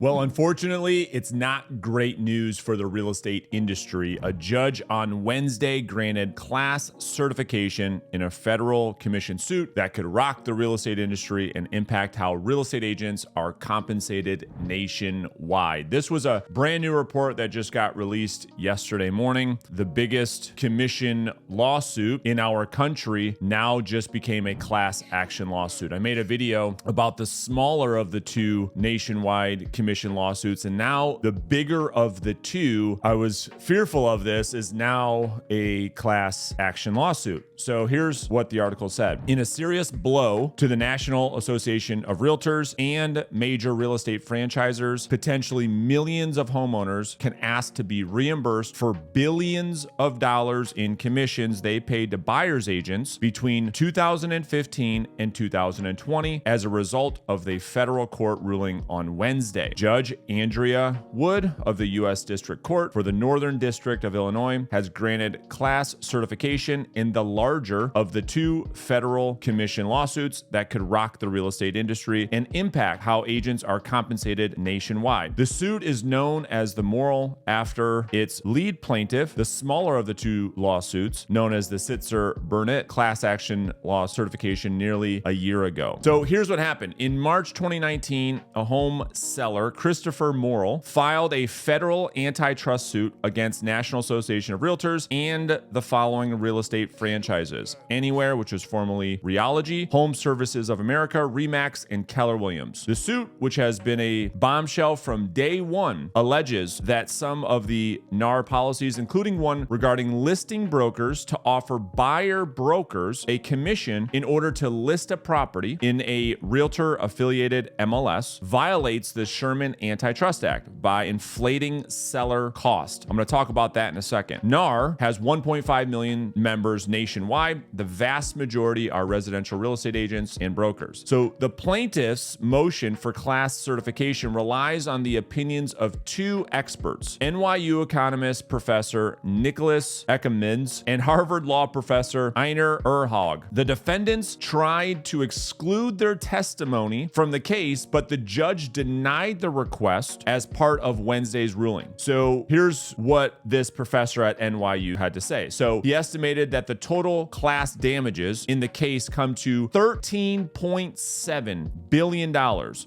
Well, unfortunately, it's not great news for the real estate industry. A judge on Wednesday granted class certification in a federal commission suit that could rock the real estate industry and impact how real estate agents are compensated nationwide. This was a brand new report that just got released yesterday morning. The biggest commission lawsuit in our country now just became a class action lawsuit. I made a video about the smaller of the two nationwide commission lawsuits, and now the bigger of the two, I was fearful of this, is now a class action lawsuit. So here's what the article said. In a serious blow to the National Association of Realtors and major real estate franchisors, potentially millions of homeowners can ask to be reimbursed for billions of dollars in commissions they paid to buyer's agents between 2015 and 2020 as a result of the federal court ruling on Wednesday. Judge Andrea Wood of the U.S. District Court for the Northern District of Illinois has granted class certification in the larger of the two federal commission lawsuits that could rock the real estate industry and impact how agents are compensated nationwide. The suit is known as the Morrill after its lead plaintiff, the smaller of the two lawsuits, known as the Sitzer-Burnett class action law certification nearly a year ago. So here's what happened. In March 2019, a home seller, Christopher Morrill, filed a federal antitrust suit against National Association of Realtors and the following real estate franchises: Anywhere, which was formerly Realogy, Home Services of America, Remax, and Keller Williams. The suit, which has been a bombshell from day one, alleges that some of the NAR policies, including one regarding listing brokers to offer buyer brokers a commission in order to list a property in a realtor-affiliated MLS, violates the Sherman Antitrust Act by inflating seller cost. I'm going to talk about that in a second. NAR has 1.5 million members nationwide. The vast majority are residential real estate agents and brokers. So the plaintiff's motion for class certification relies on the opinions of two experts: NYU economist Professor Nicholas Eckermans and Harvard law professor Einar Erhag. The defendants tried to exclude their testimony from the case, but the judge denied the request as part of Wednesday's ruling. So here's what this professor at NYU had to say. So he estimated that the total class damages in the case come to $13.7 billion.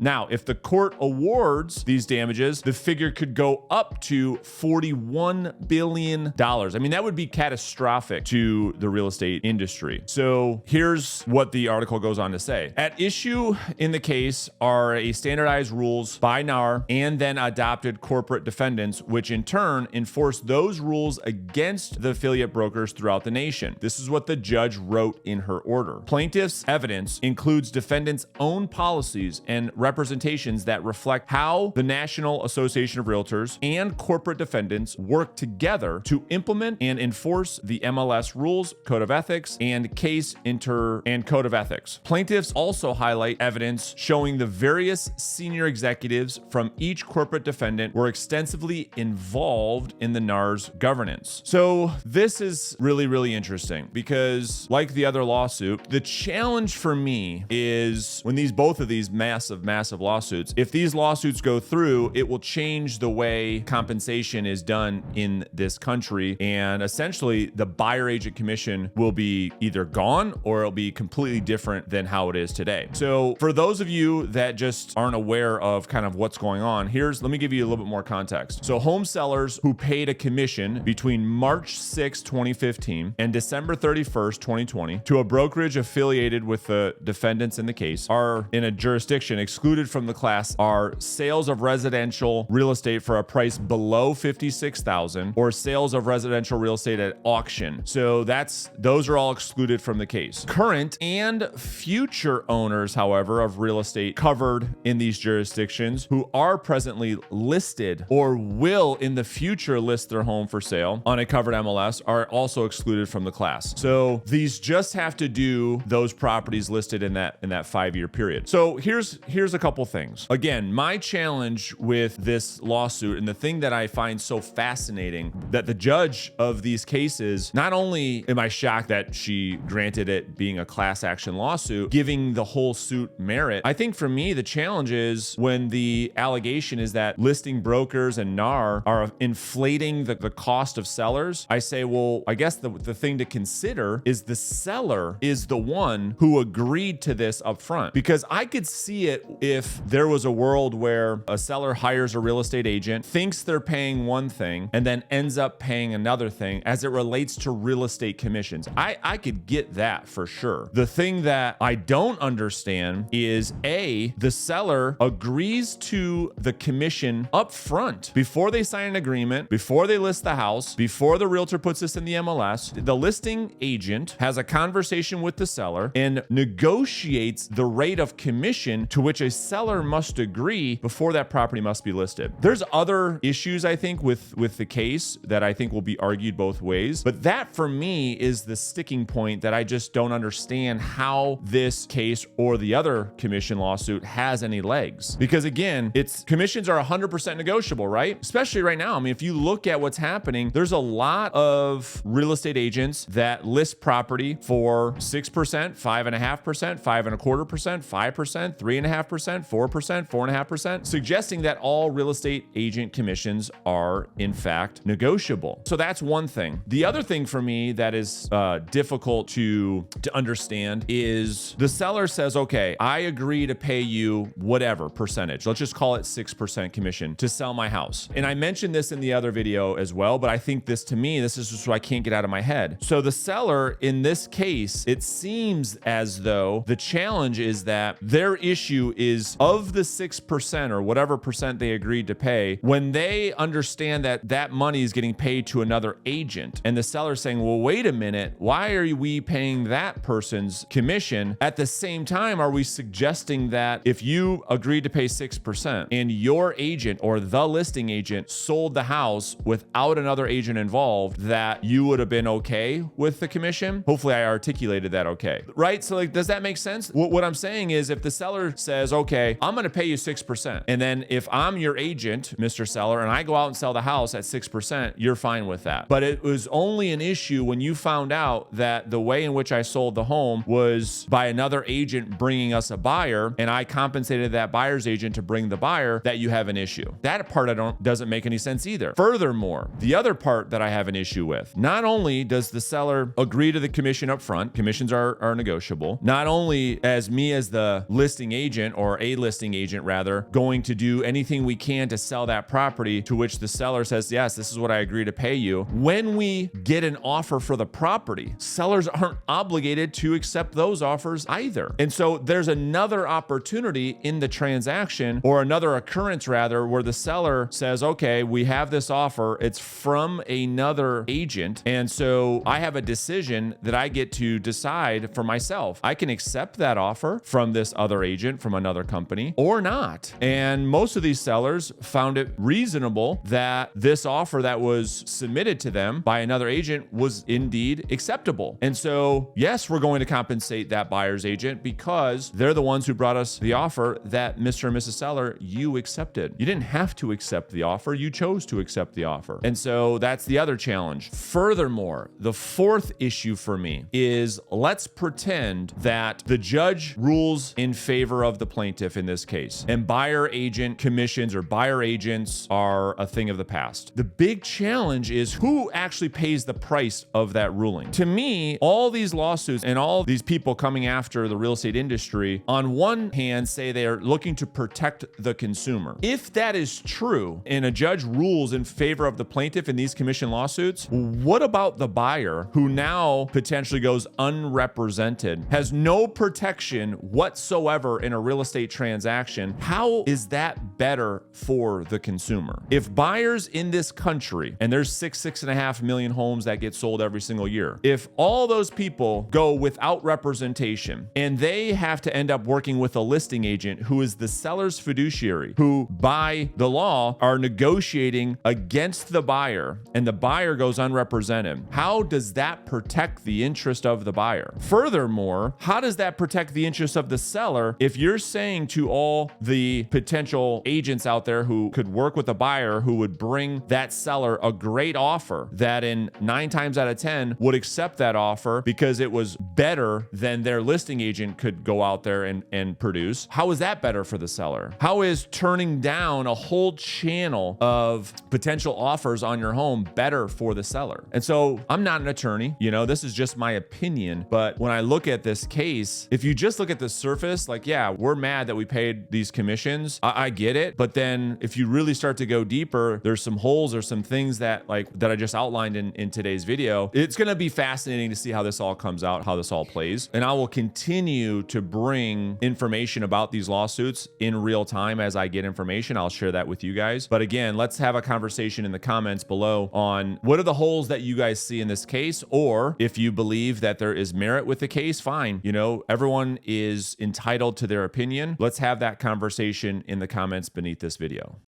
Now, if the court awards these damages, the figure could go up to $41 billion. I mean, that would be catastrophic to the real estate industry. So here's what the article goes on to say. At issue in the case are a standardized rules by NAR and then adopted corporate defendants, which in turn enforce those rules against the affiliate brokers throughout the nation. This is what the judge wrote in her order. Plaintiff's evidence includes defendants' own policies and representations that reflect how the National Association of Realtors and corporate defendants work together to implement and enforce the MLS rules, code of ethics, and code of ethics. Plaintiffs also highlight evidence showing the various senior executives from each corporate defendant were extensively involved in the NAR's governance. So this is really, really interesting because, like the other lawsuit, the challenge for me is when both of these massive lawsuits, if these lawsuits go through, it will change the way compensation is done in this country. And essentially, the buyer agent commission will be either gone or it'll be completely different than how it is today. So for those of you that just aren't aware of kind of what's going on, let me give you a little bit more context. So home sellers who paid a commission between March 6, 2015 and December 31st, 2020 to a brokerage affiliated with the defendants in the case are in a jurisdiction excluded from the class are sales of residential real estate for a price below $56,000 or sales of residential real estate at auction. So those are all excluded from the case. Current and future owners, however, of real estate covered in these jurisdictions who are presently listed or will in the future list their home for sale on a covered MLS are also excluded from the class. So these just have to do those properties listed in that 5-year period. So here's a couple things. Again, my challenge with this lawsuit, and the thing that I find so fascinating, that the judge of these cases, not only am I shocked that she granted it being a class action lawsuit, giving the whole suit merit, I think for me the challenge is when the the allegation is that listing brokers and NAR are inflating the cost of sellers, I say, well, I guess the thing to consider is the seller is the one who agreed to this up front. Because I could see it if there was a world where a seller hires a real estate agent, thinks they're paying one thing, and then ends up paying another thing as it relates to real estate commissions. I could get that for sure. The thing that I don't understand is the seller agrees to the commission up front before they sign an agreement, before they list the house, before the realtor puts this in the MLS. The listing agent has a conversation with the seller and negotiates the rate of commission to which a seller must agree before that property must be listed. There's other issues, I think, with the case that I think will be argued both ways, but that for me is the sticking point that I just don't understand how this case or the other commission lawsuit has any legs. Because again, commissions are 100% negotiable, right? Especially right now. I mean, if you look at what's happening, there's a lot of real estate agents that list property for 6%, 5.5%, 5.25%, 5%, 3.5%, 4%, 4.5%, suggesting that all real estate agent commissions are in fact negotiable. So that's one thing. The other thing for me that is difficult to understand is the seller says, okay, I agree to pay you whatever percentage. Let's just call it 6% commission to sell my house. And I mentioned this in the other video as well, but I think this is just what I can't get out of my head. So the seller in this case, it seems as though the challenge is that their issue is of the 6% or whatever percent they agreed to pay, when they understand that that money is getting paid to another agent, and the seller saying, well, wait a minute, why are we paying that person's commission? At the same time, are we suggesting that if you agreed to pay 6% and your agent or the listing agent sold the house without another agent involved, that you would have been okay with the commission? Hopefully I articulated that okay, right? So like, does that make sense? What I'm saying is if the seller says, okay, I'm going to pay you 6%. And then if I'm your agent, Mr. Seller, and I go out and sell the house at 6%, you're fine with that. But it was only an issue when you found out that the way in which I sold the home was by another agent bringing us a buyer, and I compensated that buyer's agent to bring the buyer, that you have an issue. That part doesn't make any sense either. Furthermore, the other part that I have an issue with, not only does the seller agree to the commission up front, commissions are negotiable, not only as me as the listing agent, or a listing agent rather, going to do anything we can to sell that property, to which the seller says, yes, this is what I agree to pay you. When we get an offer for the property, sellers aren't obligated to accept those offers either. And so there's another opportunity in the transaction, or another occurrence rather, where the seller says, okay, we have this offer, it's from another agent, and so I have a decision that I get to decide for myself. I can accept that offer from this other agent from another company or not. And most of these sellers found it reasonable that this offer that was submitted to them by another agent was indeed acceptable. And so, yes, we're going to compensate that buyer's agent because they're the ones who brought us the offer that Mr. and Mrs. Seller, you accepted. You didn't have to accept the offer. You chose to accept the offer. And so that's the other challenge. Furthermore, the fourth issue for me is, let's pretend that the judge rules in favor of the plaintiff in this case, and buyer agent commissions or buyer agents are a thing of the past. The big challenge is who actually pays the price of that ruling. To me, all these lawsuits and all these people coming after the real estate industry, on one hand, say they are looking to protect the consumer. If that is true, and a judge rules in favor of the plaintiff in these commission lawsuits, what about the buyer who now potentially goes unrepresented, has no protection whatsoever in a real estate transaction? How is that better for the consumer? If buyers in this country, and there's 6.5 million homes that get sold every single year, if all those people go without representation and they have to end up working with a listing agent who is the seller's fiduciary, who by the law are negotiating against the buyer, and the buyer goes unrepresented, how does that protect the interest of the buyer? Furthermore, how does that protect the interest of the seller if you're saying to all the potential agents out there who could work with a buyer who would bring that seller a great offer that in 9 times out of 10 would accept that offer because it was better than their listing agent could go out there and produce? How is that better for the seller? How How is turning down a whole channel of potential offers on your home better for the seller? And so I'm not an attorney, this is just my opinion. But when I look at this case, if you just look at the surface, like, yeah, we're mad that we paid these commissions. I get it. But then if you really start to go deeper, there's some holes or some things that I just outlined in today's video. It's going to be fascinating to see how this all comes out, how this all plays. And I will continue to bring information about these lawsuits in real time as I get information. I'll share that with you guys. But again, let's have a conversation in the comments below on what are the holes that you guys see in this case, or if you believe that there is merit with the case, fine. Everyone is entitled to their opinion. Let's have that conversation in the comments beneath this video.